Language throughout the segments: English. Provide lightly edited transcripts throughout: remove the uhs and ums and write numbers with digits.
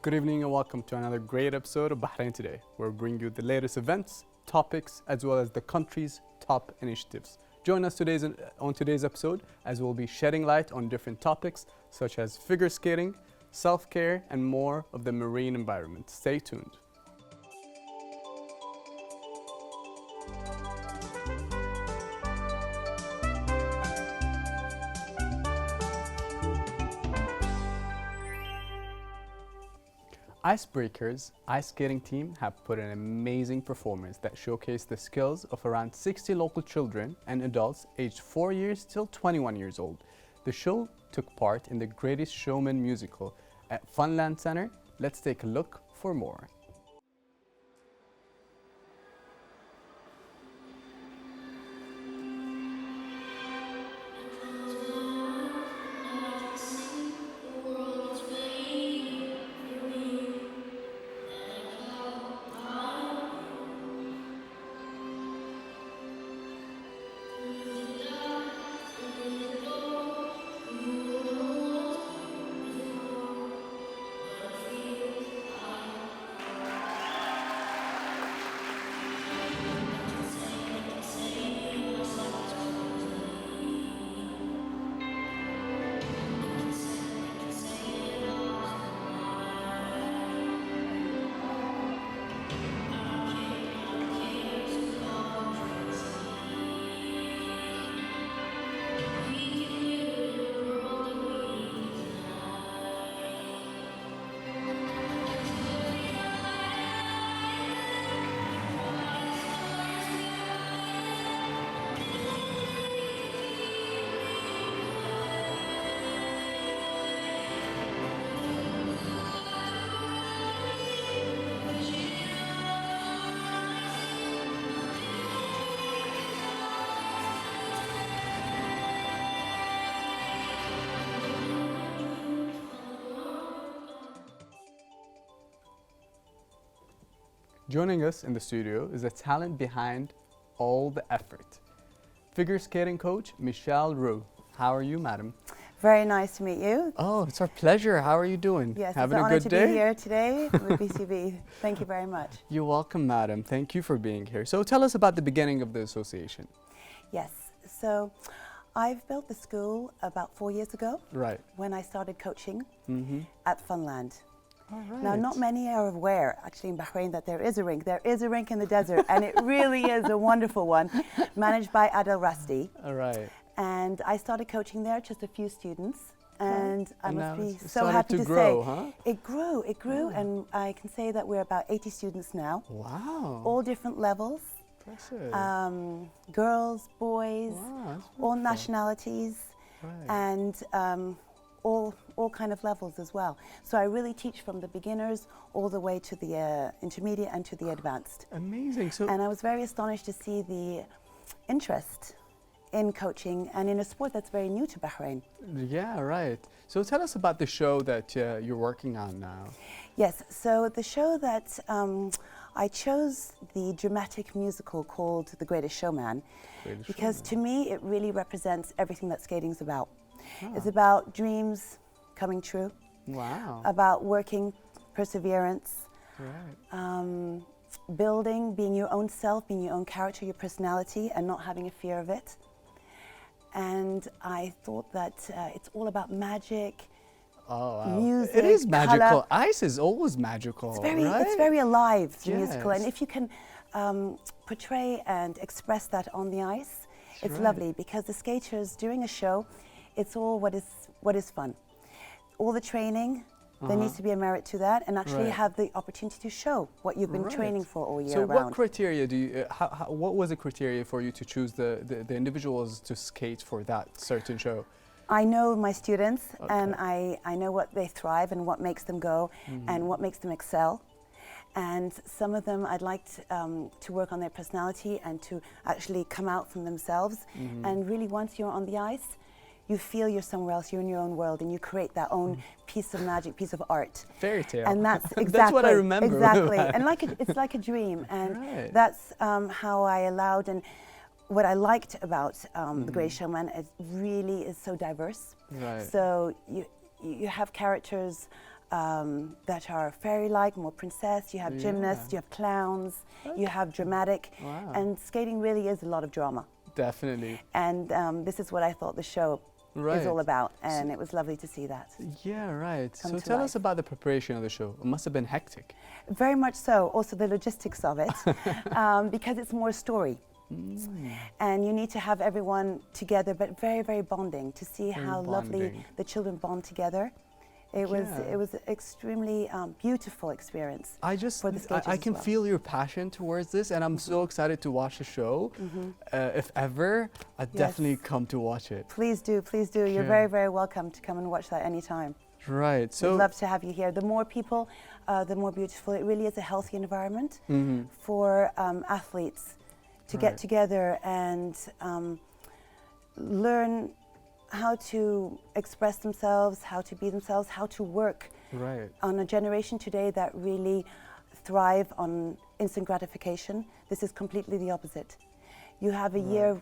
Good evening and welcome to another great episode of Bahrain Today, where we bring you the latest events, topics, as well as the country's top initiatives. Join us on today's episode as we'll be shedding light on different topics such as figure skating, self-care, and more of the marine environment. Stay tuned. Icebreakers ice skating team have put an amazing performance that showcased the skills of around 60 local children and adults aged 4 years till 21 years old. The show took part in the Greatest Showman musical at Funland Center. Let's take a look for more. Joining us in the studio is the talent behind all the effort. Figure skating coach Michelle Roux. How are you, madam? Very nice to meet you. Oh, it's our pleasure. How are you doing? Yes, having it's an a honor good to day? be here today with BCB. Thank you very much. You're welcome, madam. Thank you for being here. So tell us about the beginning of the association. Yes, so I've built the school about 4 years ago. Right. When I started coaching at Funland. All right. Now, not many are aware, actually, in Bahrain, that there is a rink. There is a rink in the desert, and it really is a wonderful one, managed by Adel Rasti. All right. And I started coaching there, just a few students. And I And must now be it's so started happy to to grow, say huh? it grew, and I can say that we're about 80 students now, Wow. all different levels. Impressive. Girls, boys, Wow, that's all wonderful. nationalities, Right. and all kind of levels as well. So I really teach from the beginners all the way to the intermediate and to the advanced. Amazing. So And I was very astonished to see the interest in coaching and in a sport that's very new to Bahrain. yeah, right. So tell us about the show that you're working on now. Yes, so the show that I chose the dramatic musical called The Greatest Showman Greatest because Showman. to me it really represents everything that skating's about. Ah. It's about dreams coming true, Wow. about working, perseverance, Right. building, being your own self, being your own character, your personality, and not having a fear of it. And I thought that it's all about magic. Oh, wow. Music, It is magical. colour. Ice is always magical, right? It's very alive, the musical. And Yes. if you can portray and express that on the ice, it's right. lovely because the skaters during a show, it's all what is fun. All the training, there needs to be a merit to that, and actually Right. have the opportunity to show what you've been Right. training for all year So round. what criteria do you, what was the criteria for you to choose the individuals to skate for that certain show? I know my students, and Okay. I know what they thrive and what makes them go and what makes them excel. And some of them I'd like to work on their personality and to actually come out from themselves. And really, once you're on the ice, you feel you're somewhere else, you're in your own world, and you create that own piece of magic, piece of art. Fairy tale. And that's exactly That's what I remember. Exactly, and it's like a dream, and Right. that's how I allowed. And what I liked about The Greatest Showman, it really is so diverse. Right. So you have characters that are fairy-like, more princess. You have gymnasts, you have clowns, you have dramatic. Wow. And skating really is a lot of drama. Definitely. And this is what I thought the show is all about. And it was lovely to see that. Yeah, right. So to tell life. us about the preparation of the show. It must have been hectic. Very much so. Also the logistics of it, because it's more story. And you need to have everyone together, but very, very bonding, to see how lovely the children bond together. It was an extremely beautiful experience. For the skaters I can feel your passion towards this, and I'm so excited to watch the show. If ever, I'd definitely come to watch it. Please do, please do. You're very, very welcome to come and watch that anytime. Right. So we'd love to have you here. The more people, the more beautiful. It really is a healthy environment for athletes to get together and learn how to express themselves, how to be themselves, how to work on a generation today that really thrive on instant gratification. This is completely the opposite. You have a year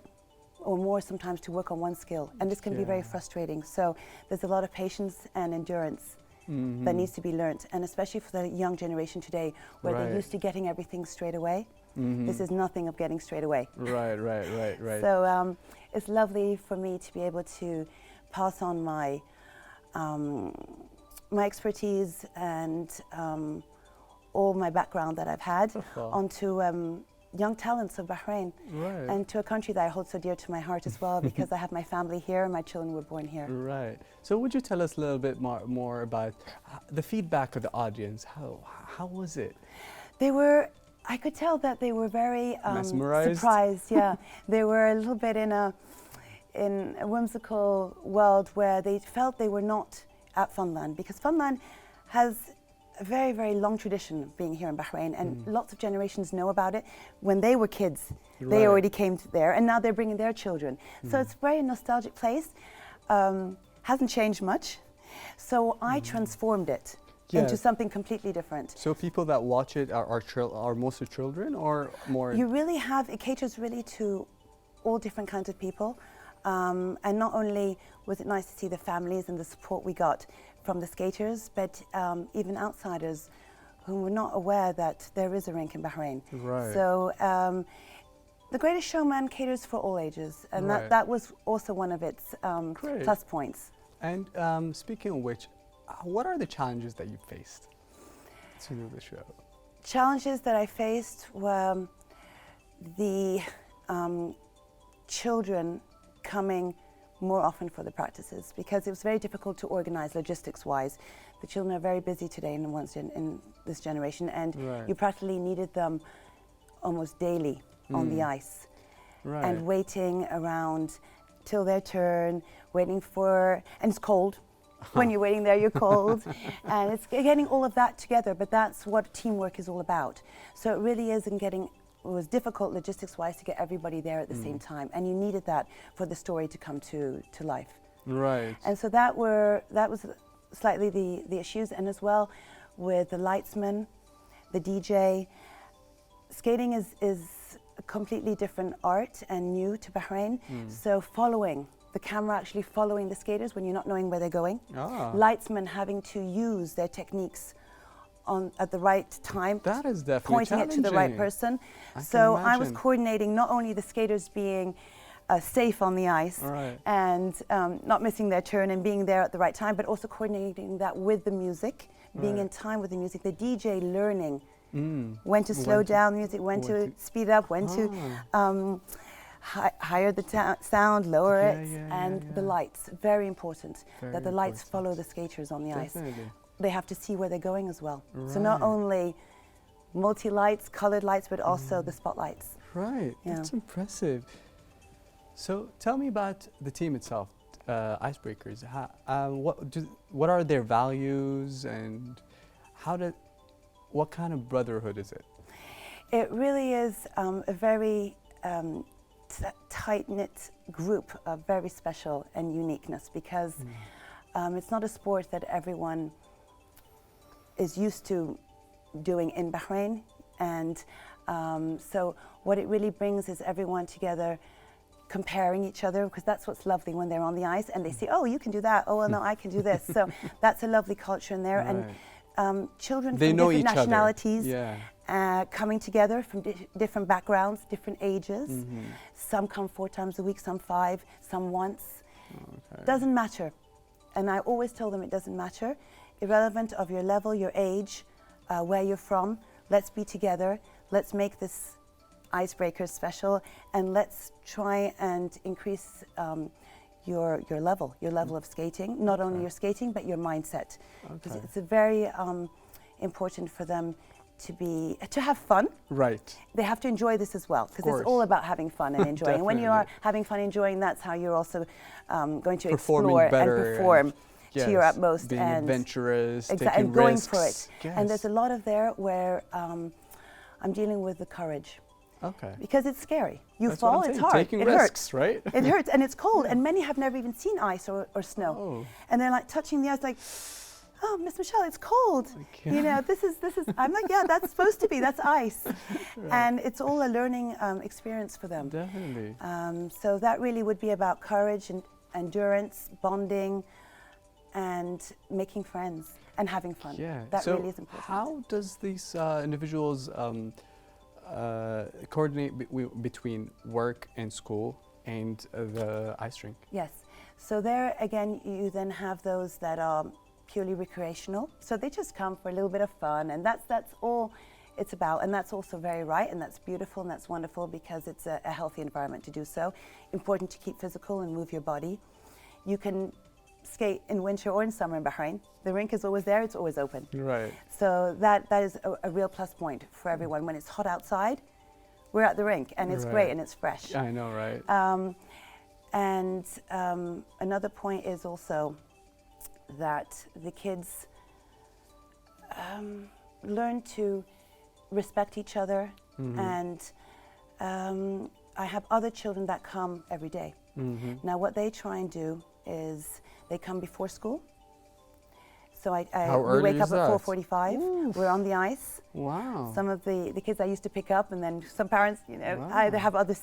or more sometimes to work on one skill, and this can be very frustrating. So there's a lot of patience and endurance that needs to be learnt, and especially for the young generation today, where they're used to getting everything straight away. This is nothing of getting straight away. Right. So it's lovely for me to be able to pass on my my expertise and all my background that I've had onto young talents of Bahrain, and to a country that I hold so dear to my heart as well, because I have my family here and my children were born here. Right. So would you tell us a little bit more about the feedback of the audience? How was it? I could tell that they were very mesmerized? Surprised. Yeah, they were a little bit in a whimsical world where they felt they were not at Funland, because Funland has a very, very long tradition of being here in Bahrain, and lots of generations know about it. When they were kids, they already came there, and now they're bringing their children. So it's a very nostalgic place. Hasn't changed much. So I transformed it into something completely different. So people that watch it are mostly children, or more? You really have, it caters really to all different kinds of people. And not only was it nice to see the families and the support we got from the skaters, but even outsiders who were not aware that there is a rink in Bahrain. Right. So The Greatest Showman caters for all ages, and that was also one of its plus points. And speaking of which, what are the challenges that you faced to do the show? Challenges that I faced were the children coming more often for the practices, because it was very difficult to organize logistics-wise. The children are very busy today in this generation, and you practically needed them almost daily on the ice, and waiting around till their turn, waiting for, and it's cold. When you're waiting there, you're cold, and it's getting all of that together, but that's what teamwork is all about. So it really is it was difficult logistics-wise to get everybody there at the same time, and you needed that for the story to come to life. Right. And so that was slightly the issues, and as well with the lightsman, the DJ. Skating is a completely different art and new to Bahrain, so the camera actually following the skaters when you're not knowing where they're going. Lightsmen having to use their techniques at the right time, that is definitely pointing it to the right person. So I was coordinating not only the skaters being safe on the ice and not missing their turn and being there at the right time, but also coordinating that with the music, being in time with the music, the DJ learning when to slow down the music, when to speed up, when to higher the sound, lower it, and the lights. Very important that the lights follow the skaters on the ice. They have to see where they're going as well. So not only multi-lights, colored lights, but also the spotlights. Right, that's impressive. So tell me about the team itself, Icebreakers. What are their values, and what kind of brotherhood is it? It really is a very tight-knit group of very special and uniqueness, because it's not a sport that everyone is used to doing in Bahrain, and so what it really brings is everyone together comparing each other, because that's what's lovely when they're on the ice and they see, oh, you can do that. Oh, well, no, I can do this. So that's a lovely culture in there. Right. And children They from know different each other. nationalities Yeah. coming together from different backgrounds, different ages. Mm-hmm. Some come 4 times a week, some 5, some once. Okay. Doesn't matter. And I always tell them it doesn't matter. Irrelevant of your level, your age, where you're from. Let's be together. Let's make this icebreaker special, and let's try and increase your level of skating. Not only your skating, but your mindset. Because it's a very important for them to have fun. Right. They have to enjoy this as well, because it's all about having fun and enjoying. And when you are having fun, enjoying, that's how you're also going to explore and perform to your utmost, being and adventurous, taking and going risks. for it. Yes. And there's a lot of there where I'm dealing with the courage. Okay. Because it's scary. You That's fall, what I'm it's saying. hard. Taking it risks, hurts. right? It hurts, and it's cold, and many have never even seen ice or snow. Oh. And they're like touching the ice, like, oh, Miss Michelle, it's cold. You know, this is. I'm like, yeah, that's supposed to be. That's ice, and it's all a learning experience for them. Definitely. So that really would be about courage and endurance, bonding, and making friends and having fun. Yeah. That so really is important. how does these individuals coordinate between work and school and the ice rink? Yes. So there again, you then have those that are purely recreational. So they just come for a little bit of fun, and that's all it's about. And that's also very right, and that's beautiful, and that's wonderful, because it's a healthy environment to do so. Important to keep physical and move your body. You can skate in winter or in summer in Bahrain. The rink is always there, it's always open. Right. So that is a real plus point for everyone. When it's hot outside, we're at the rink, and it's great and it's fresh. I know, right? And another point is also that the kids learn to respect each other, and I have other children that come every day. Now what they try and do is they come before school. So we wake up at 4:45. We're on the ice. Wow. Some of the kids I used to pick up, and then some parents, you know, either have other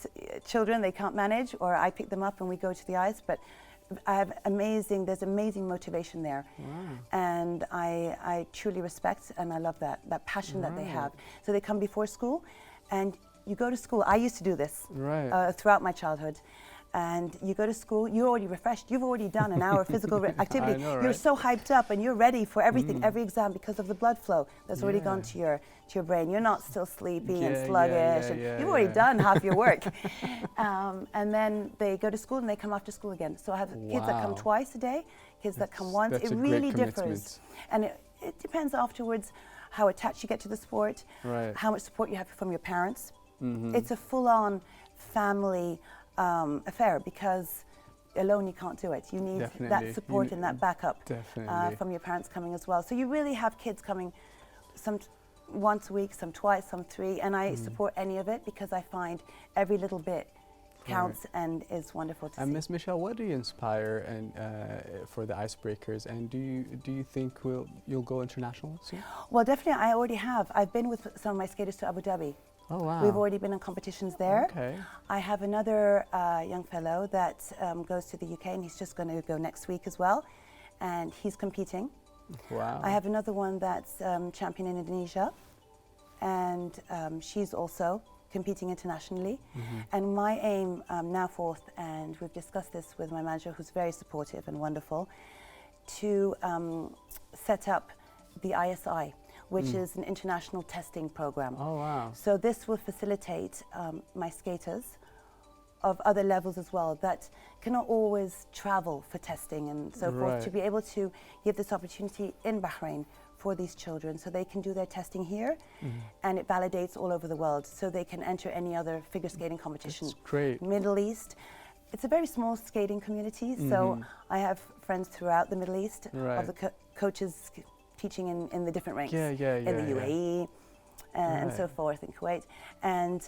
children they can't manage, or I pick them up and we go to the ice. But there's amazing motivation there. And I truly respect and I love that passion that they have. So they come before school, and you go to school. I used to do this throughout my childhood. And you go to school, you're already refreshed, you've already done an hour of physical activity. I know, right? You're so hyped up and you're ready for everything, every exam, because of the blood flow that's already gone to your brain. You're not still sleepy and sluggish, and you've already done half your work. And then they go to school and they come after school again. So I have kids that come twice a day, kids that come once. It really differs. And it depends afterwards how attached you get to the sport, how much support you have from your parents. It's a full-on family affair, because alone you can't do it. You need that support and that backup from your parents coming as well. So you really have kids coming some once a week, some twice, some 3, and I support any of it, because I find every little bit counts and is wonderful to see. And Miss Michelle, what do you inspire for the icebreakers, and do you think you'll go international soon? Well, definitely, I already have. I've been with some of my skaters to Abu Dhabi. Oh, wow. We've already been in competitions there. Okay. I have another young fellow that goes to the UK, and he's just going to go next week as well, and he's competing. Wow. I have another one that's champion in Indonesia, and she's also competing internationally. And my aim now forth, and we've discussed this with my manager, who's very supportive and wonderful, to set up the ISI, which is an international testing program. Oh, wow. So this will facilitate my skaters of other levels as well that cannot always travel for testing and so forth, to be able to give this opportunity in Bahrain for these children, so they can do their testing here, and it validates all over the world, so they can enter any other figure skating competition. That's great. Middle East. It's a very small skating community, so I have friends throughout the Middle East of the coaches teaching in the different ranks in the UAE and so forth, in Kuwait, and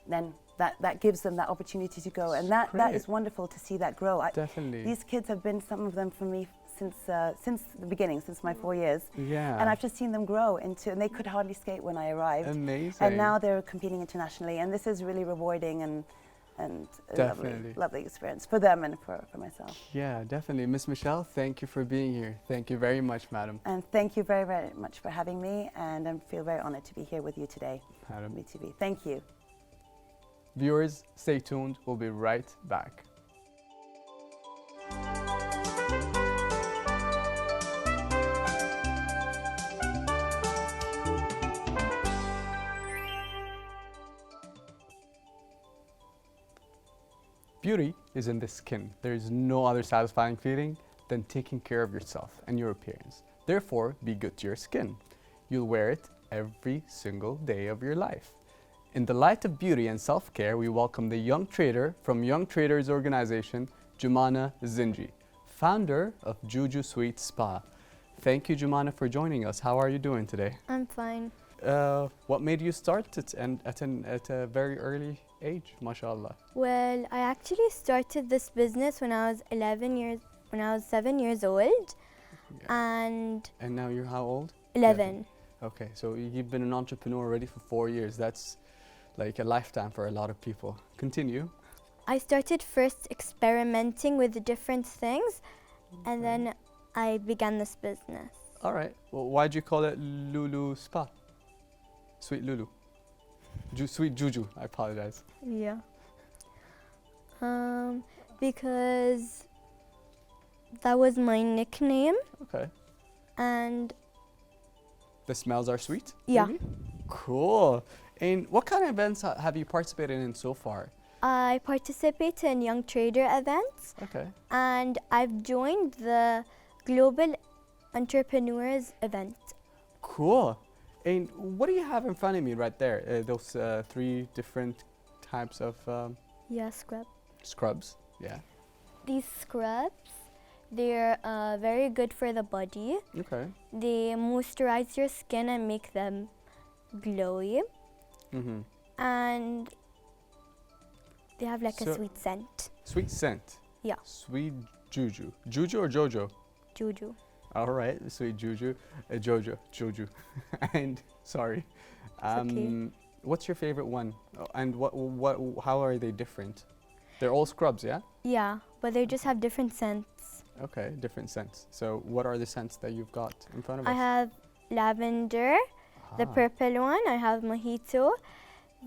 then that gives them that opportunity to go, and that is wonderful to see that grow. Definitely. These kids have been, some of them, for me since the beginning, since my 4 years. Yeah. And I've just seen them grow into, and they could hardly skate when I arrived. Amazing. And now they're competing internationally, and this is really rewarding, and and a Definitely. lovely experience for them and for myself. Yeah, definitely. Miss Michelle, thank you for being here. Thank you very much, madam. And thank you very, very much for having me, and I feel very honored to be here with you today, Madam. BTV. Thank you. Viewers, stay tuned. We'll be right back. Beauty is in the skin. There is no other satisfying feeling than taking care of yourself and your appearance. Therefore, be good to your skin. You'll wear it every single day of your life. In the light of beauty and self-care, we welcome the young trader from Young Traders Organization, Jumana Zinji, founder of Juju Sweet Spa. Thank you, Jumana, for joining us. How are you doing today? I'm fine. What made you start it and at a very early age, mashallah? Well, I actually started this business when I was 7 years old, and And now you're how old? 11. Okay, so you've been an entrepreneur already for 4 years. That's like a lifetime for a lot of people. Continue. I started first experimenting with the different things, and then I began this business. All right. Well, why'd you call it Lulu Spa? Sweet Lulu. Sweet Juju. I apologize. Yeah. Because that was my nickname, Okay. and The smells are sweet? Yeah. maybe? Cool. And what kind of events have you participated in so far? I participate in Young Trader events, Okay. and I've joined the Global Entrepreneurs event. Cool. And what do you have in front of me right there? Those 3 different types of Yeah, scrub. scrubs. Yeah. These scrubs, they're very good for the body. Okay. They moisturize your skin and make them glowy, Mm-hmm. and they have like So- a sweet scent. Sweet scent. Yeah. Sweet Juju. Juju or Jojo? Juju. All right, sweet Juju, Jojo, and sorry. okay. What's your favorite one? Oh, and how are they different? They're all scrubs, yeah? Yeah, but they just have different scents. Okay, different scents. So what are the scents that you've got in front of I us? have lavender, the Ah, purple one. I have mojito,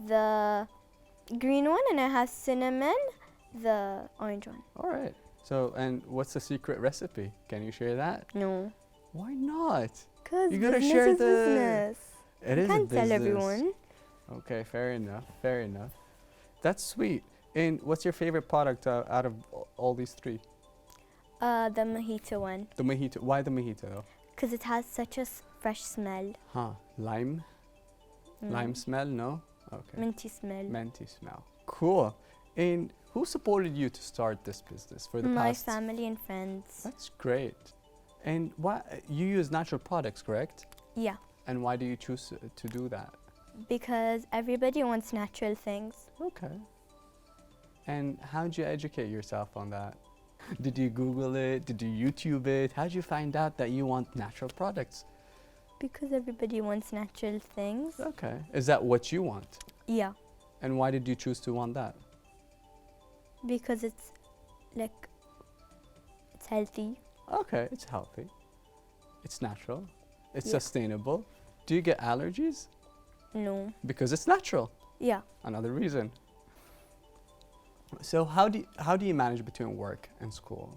the green one, and I have cinnamon, the orange one. all right. So, and what's the secret recipe? Can you share that? No, Why not? because You gotta business share is the- business. It You is a can't tell business. everyone. Okay, fair enough, fair enough. That's sweet. And what's your favorite product out of all these 3? The mojito one, The mojito. Why the mojito though? because it has such a fresh smell. Huh? Lime? Lime smell? No? Okay. Minty smell. Minty smell. Cool. And who supported you to start this business for the My past? family and friends. That's great. And why you use natural products, correct? Yeah, And why do you choose to do that? because everybody wants natural things. Okay. And how did you educate yourself on that? Did you Google it? Did you YouTube it? How did you find out that you want natural products? Because everybody wants natural things. Okay. Is that what you want? Yeah, And why did you choose to want that? because it's like it's healthy. Okay, it's healthy. It's natural. It's Yeah. sustainable. Do you get allergies? No. Because it's natural. Yeah. Another reason. So how do you manage between work and school?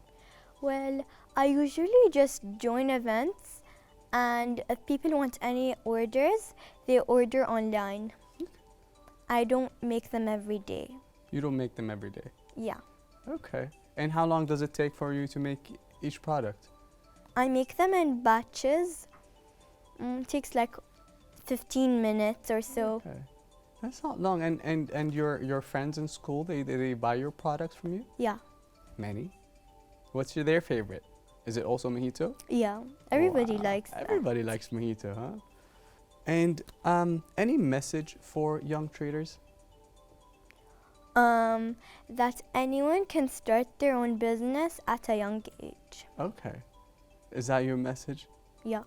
Well, I usually just join events, and if people want any orders, they order online. I don't make them every day. You don't make them every day. Yeah. Okay. And how long does it take for you to make each product? I make them in batches. Takes like 15 minutes or so. Okay. That's not long. And your friends in school, they buy your products from you? Yeah. Many. What's their favorite? Is it also mojito? Yeah. Everybody Wow. likes that. Everybody likes mojito, huh? And any message for young traders? That anyone can start their own business at a young age. Okay. Is that your message? Yeah.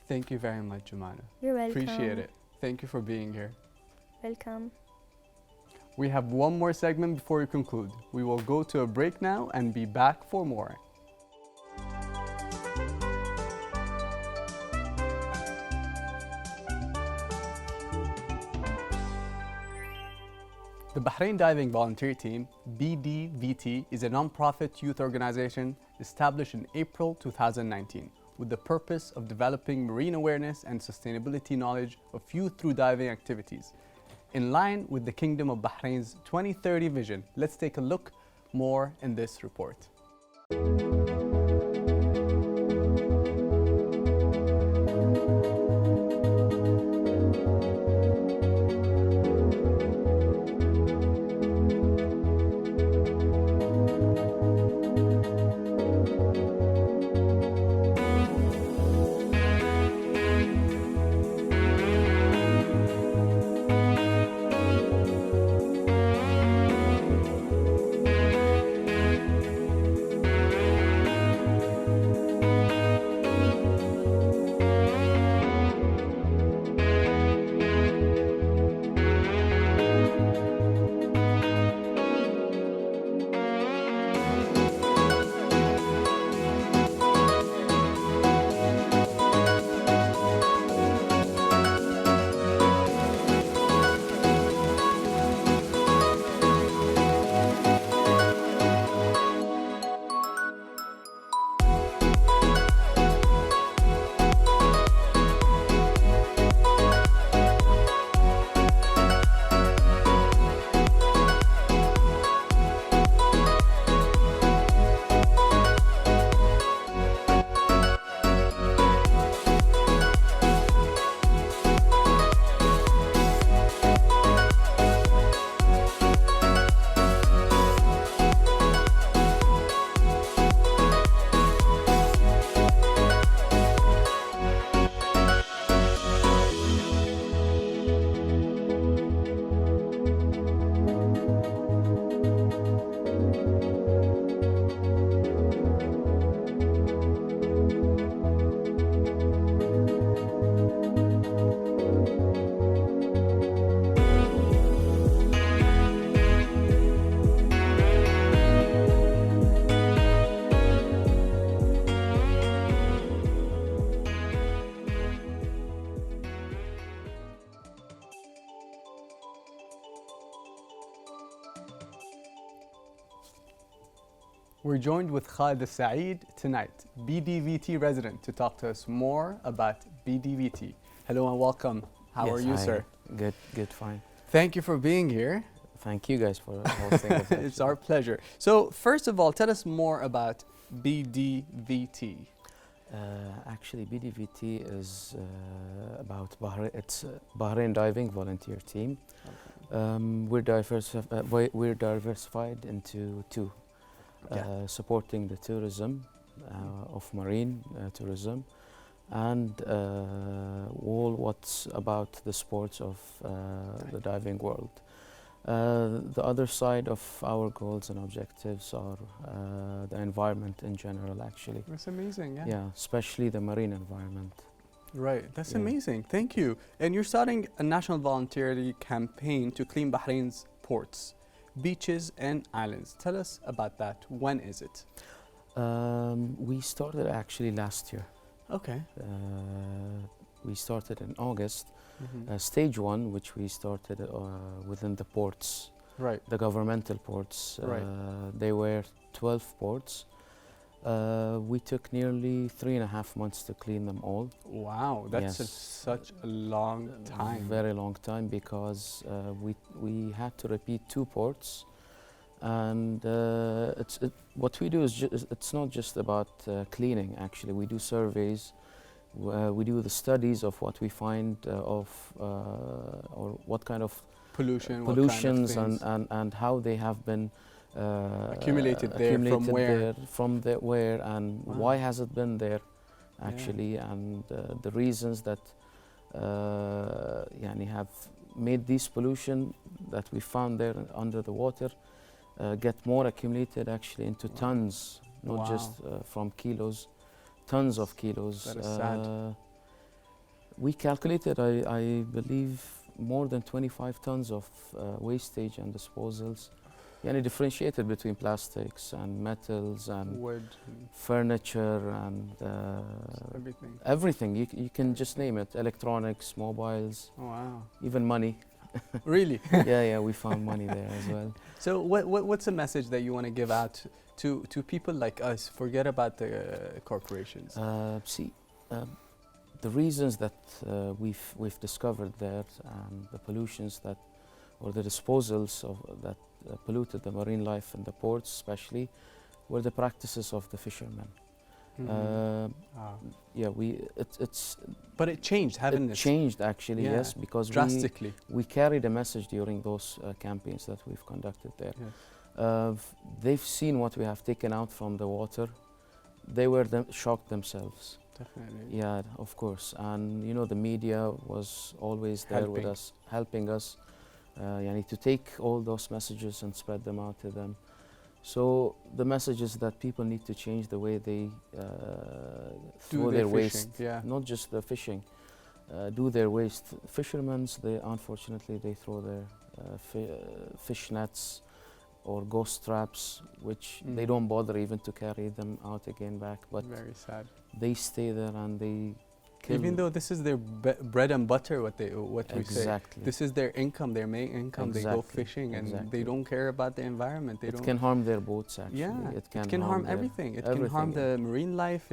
Thank you very much, Jumana. You're welcome. Appreciate it. Thank you for being here. Welcome. We have one more segment before we conclude. We will go to a break now and be back for more. The Bahrain Diving Volunteer Team, BDVT, is a non-profit youth organization established in April 2019 with the purpose of developing marine awareness and sustainability knowledge of youth through diving activities. In line with the Kingdom of Bahrain's 2030 vision, let's take a look more in this report. We're joined with Khalid Saeed tonight, BDVT resident, to talk to us more about BDVT. Hello and welcome. How are you, hi. sir? Good, fine. Thank you for being here. Thank you guys for hosting us. It's our pleasure. So, first of all, tell us more about BDVT. Actually, BDVT is about Bahrain. It's Bahrain Diving Volunteer Team. Okay. We're diversified into two. Supporting the tourism of marine tourism and all what's about the sports of the diving world. The other side of our goals and objectives are the environment in general, actually. That's amazing, yeah. Yeah, especially the marine environment. Right, that's Yeah. amazing. Thank you. And you're starting a national voluntary campaign to clean Bahrain's ports, beaches and islands. Tell us about that. When is it? We started actually last year. Okay. We started in August. Mhm. Stage one, which we started within the ports, Right. the governmental ports. Right. They were 12 ports. We took nearly 3.5 months to clean them all. Wow, that's Yes. such a long time. Very long time, because we had to repeat 2 ports. And what we do is it's not just about cleaning, actually. We do surveys. We do the studies of what we find or what kind of Pollutions pollutions and how they have been accumulated there, from where? From where, and Wow. why has it been there, actually, and the reasons that have made this pollution that we found there under the water get more accumulated, actually, into tons, not just from kilos, tons of kilos. That is sad. We calculated, I believe, more than 25 tons of wastage and disposals. Yani differentiated between plastics and metals and Wood, furniture and everything. everything. You can just name it. Electronics, mobiles, Oh, wow. even money. Really? Yeah, we found money there as well. So what's a message that you want to give out to people like us? Forget about the corporations. The reasons that we've discovered there and the pollutions that, or the disposals of that polluted the marine life in the ports especially, were the practices of the fishermen. Yeah, it's but it changed, haven't it? It changed actually, Yeah, yes, because drastically. we carried a message during those campaigns that we've conducted there. Yes. They've seen what we have taken out from the water. They were shocked themselves. Definitely. Yeah, of course. And you know, the media was always there with us, helping us to take all those messages and spread them out to them. So the message is that people need to change the way they throw their waste. Yeah. Not just the fishing, do their waste. Fishermen, unfortunately, they throw their fish nets or ghost traps, which they don't bother even to carry them out again back. But very sad. They stay there and they kill. Even though this is their bread and butter, what we say. Exactly. This is their income, their main income. Exactly. They go fishing and they don't care about the environment. It can harm their boats actually. Yeah, it can harm everything. It can harm the marine life.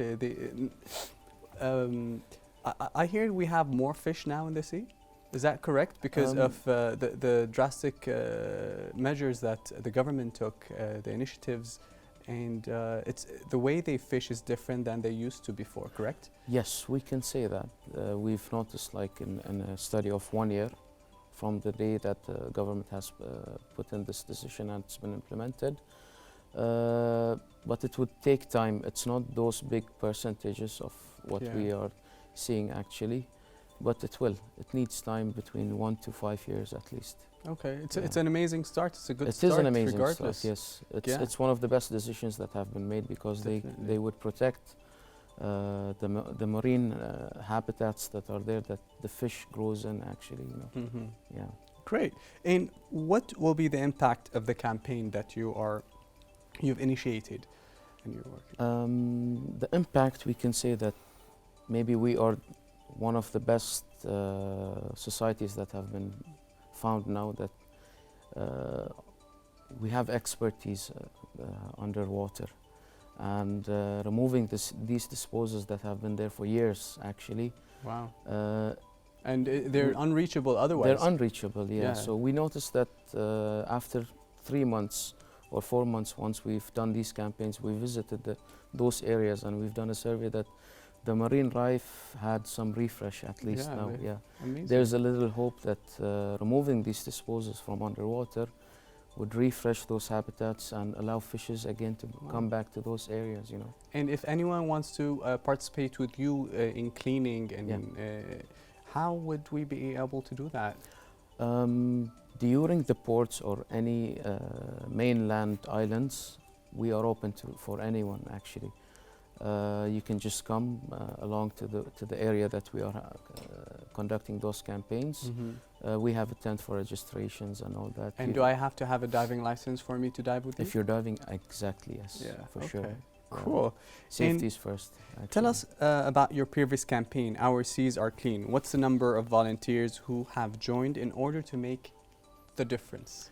I hear we have more fish now in the sea. Is that correct? Because of the drastic measures that the government took, the initiatives, and it's the way they fish is different than they used to before, correct? Yes, we can say that. We've noticed, like in a study of 1 year, from the day that the government has put in this decision and it's been implemented. But it would take time. It's not those big percentages of what we are seeing actually. But it will. It needs time, between 1 to 5 years at least. Okay, it's an amazing start. It's a good start. It is an amazing regardless. start. Yes, it's one of the best decisions that have been made because they would protect the marine habitats that are there that the fish grows in actually. You know. Yeah. Great. And what will be the impact of the campaign that you've initiated and you're working? The impact, we can say that maybe we are one of the best societies that have been found now that we have expertise underwater and removing these disposals that have been there for years actually. Wow. And they're unreachable otherwise. They're unreachable, yeah. So we noticed that after 3 months or 4 months, once we've done these campaigns, we visited those areas and we've done a survey that the marine life had some refresh at least now. Yeah, amazing. There's a little hope that removing these disposals from underwater would refresh those habitats and allow fishes again to come back to those areas. You know. And if anyone wants to participate with you in cleaning, and how would we be able to do that? During the ports or any mainland islands, we are open for anyone actually. You can just come along to the area that we are conducting those campaigns. We have a tent for registrations and all that. And do I have to have a diving license for me to dive with you? If you're diving, exactly, yes, for sure. Cool. Safety is first. Actually. Tell us about your previous campaign, Our Seas Are Clean. What's the number of volunteers who have joined in order to make the difference?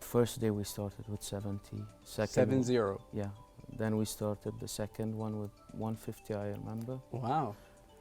First day we started with 70. 70. Yeah. Then we started the second one with 150, I remember. Wow.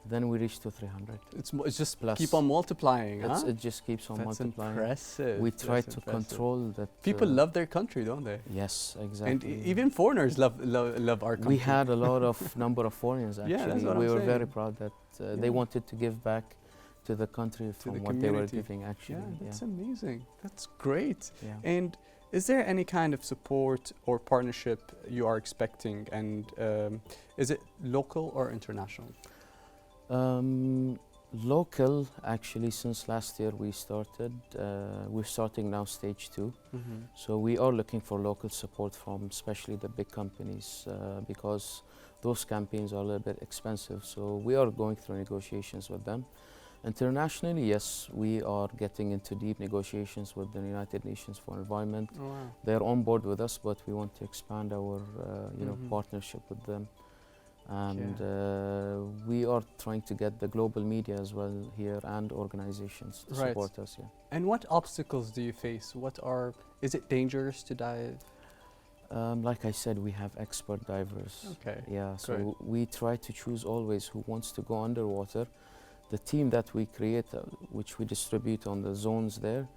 Then we reached to 300. It's just plus keep on multiplying, huh? It just keeps on multiplying. Impressive. We try to control that. People love their country, don't they? Yes, exactly. And even foreigners love our country. We had a lot of number of foreigners actually. Yeah, that's what we I'm were saying. very proud that they wanted to give back to the country from what they were giving actually. Yeah, that's amazing. That's great. Yeah. And is there any kind of support or partnership you are expecting? And is it local or international? Local, actually, since last year we started. We're starting now stage 2. So we are looking for local support from especially the big companies because those campaigns are a little bit expensive. So we are going through negotiations with them. Internationally, yes, we are getting into deep negotiations with the United Nations for Environment. Oh, wow. They're on board with us, but we want to expand our, Mhm. partnership with them. And we are trying to get the global media as well here and organizations to Right. support us. Yeah. And what obstacles do you face? Is it dangerous to dive? Like I said, we have expert divers. Okay. Yeah, so Great. we try to choose always who wants to go underwater. The team that we create, which we distribute on the zones there,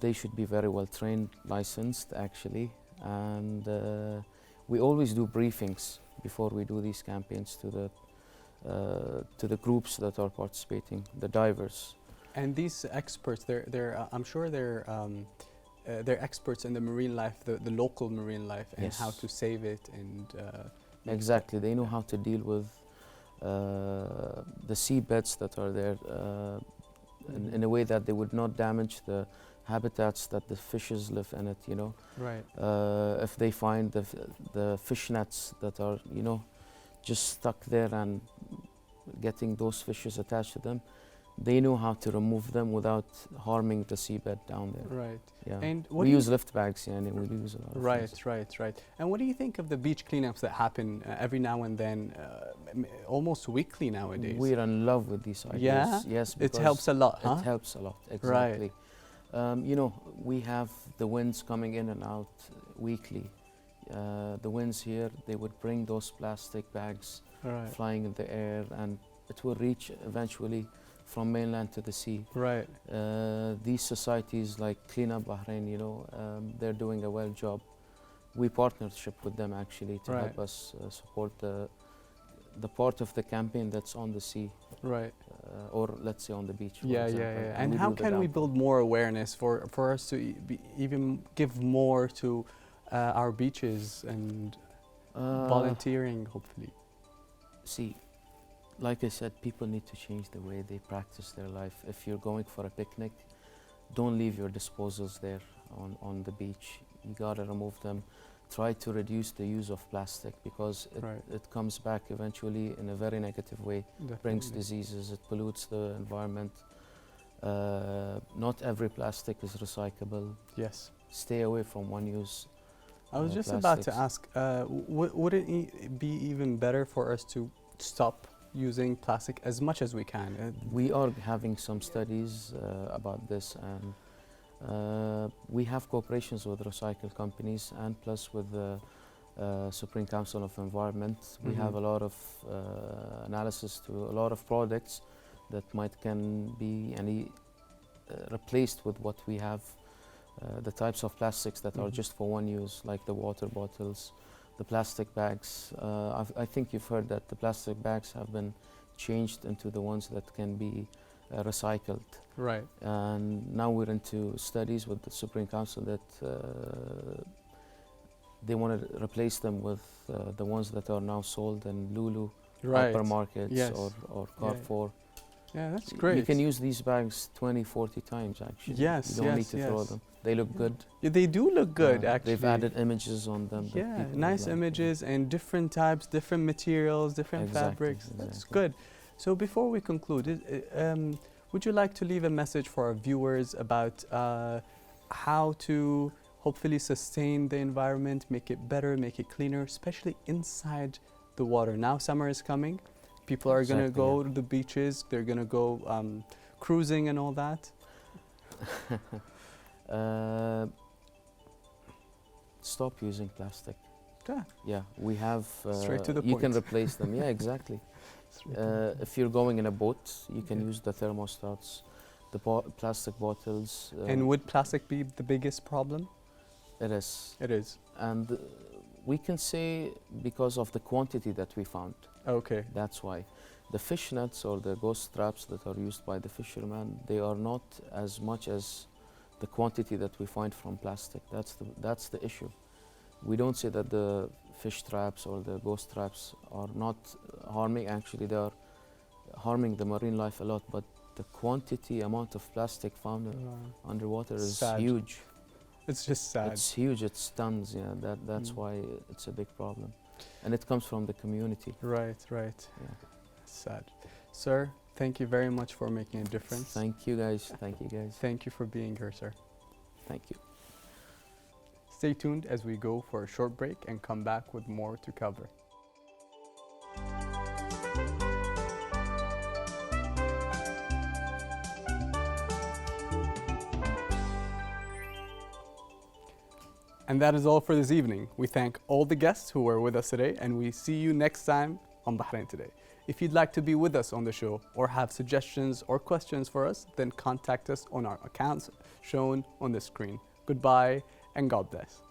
they should be very well trained, licensed actually, and we always do briefings before we do these campaigns to the groups that are participating, the divers. And these experts, I'm sure they're experts in the marine life, the local marine life, and Yes. how to save it and. Exactly, they know how to deal with the seabeds that are there in a way that they would not damage the habitats that the fishes live in it, Right. If they find the fish nets that are, just stuck there and getting those fishes attached to them, they know how to remove them without harming the seabed down there. Right. Yeah. And We use lift bags, and we use a lot of things. Right. And what do you think of the beach cleanups that happen every now and then, almost weekly nowadays? We're in love with these ideas. Yeah? Yes, It because helps a lot, huh? It helps a lot, exactly. We have the winds coming in and out weekly. The winds here, they would bring those plastic bags Right. flying in the air, and it will reach eventually from mainland to the sea. Right. These societies like Clean Up Bahrain, they're doing a well job. We partnership with them actually to Right. help us support the part of the campaign that's on the sea, Right. or let's say on the beach. for Yeah. example. And we how do the can we downpour. build more awareness for us to even give more to our beaches and volunteering, hopefully? See, like I said, people need to change the way they practice their life. If you're going for a picnic, don't leave your disposals there on the beach. You gotta remove them. Try to reduce the use of plastic, because Right. it comes back eventually in a very negative way. Brings Definitely. diseases, it pollutes the environment. Not every plastic is recyclable. Yes. Stay away from one-use. I was just about to plastics. ask, would it be even better for us to stop using plastic as much as we can? We are having some studies about this, and we have cooperations with recycle companies and plus with the Supreme Council of Environment. We have a lot of analysis to a lot of products that can be replaced with what we have. The types of plastics that are just for one use, like the water bottles, the plastic bags. I think you've heard that the plastic bags have been changed into the ones that can be recycled. Right. And now we're into studies with the Supreme Council that they want to replace them with the ones that are now sold in Lulu Right. hypermarkets Yes. or Carrefour. Yeah, that's great. You can use these bags 20, 40 times actually. Yes, You don't need yes, to throw yes. them. They look good. Yeah, they do look good, actually. They've added images on them. that Yeah, people nice like. images and different types, different materials, different Exactly, fabrics. That's exactly. good. So before we conclude, would you like to leave a message for our viewers about how to hopefully sustain the environment, make it better, make it cleaner, especially inside the water? Now summer is coming. People are going to Exactly, go to the beaches. They're going to go cruising and all that. Stop using plastic. Yeah. Yeah, we have. Straight to the You can point. replace them. Yeah, exactly. If you're going in a boat, you can use the thermostats, the plastic bottles. And would plastic be the biggest problem? It is. It is. And we can say because of the quantity that we found. Okay. That's why. The fish nets or the ghost traps that are used by the fishermen, they are not as much as the quantity that we find from plastic. That's the issue. We don't say that the fish traps or the ghost traps are not harming. Actually, they are harming the marine life a lot, but the amount of plastic found underwater is Sad. huge. It's just sad. It's huge, it's tons, yeah. That's why it's a big problem. And it comes from the community. Right. Yeah. Sad. Sir, Thank you very much for making a difference. Thank you guys. Thank you guys. Thank you for being here, sir. Thank you. Stay tuned as we go for a short break and come back with more to cover. And that is all for this evening. We thank all the guests who were with us today, and we see you next time on Bahrain Today. If you'd like to be with us on the show or have suggestions or questions for us, then contact us on our accounts shown on the screen. Goodbye and God bless.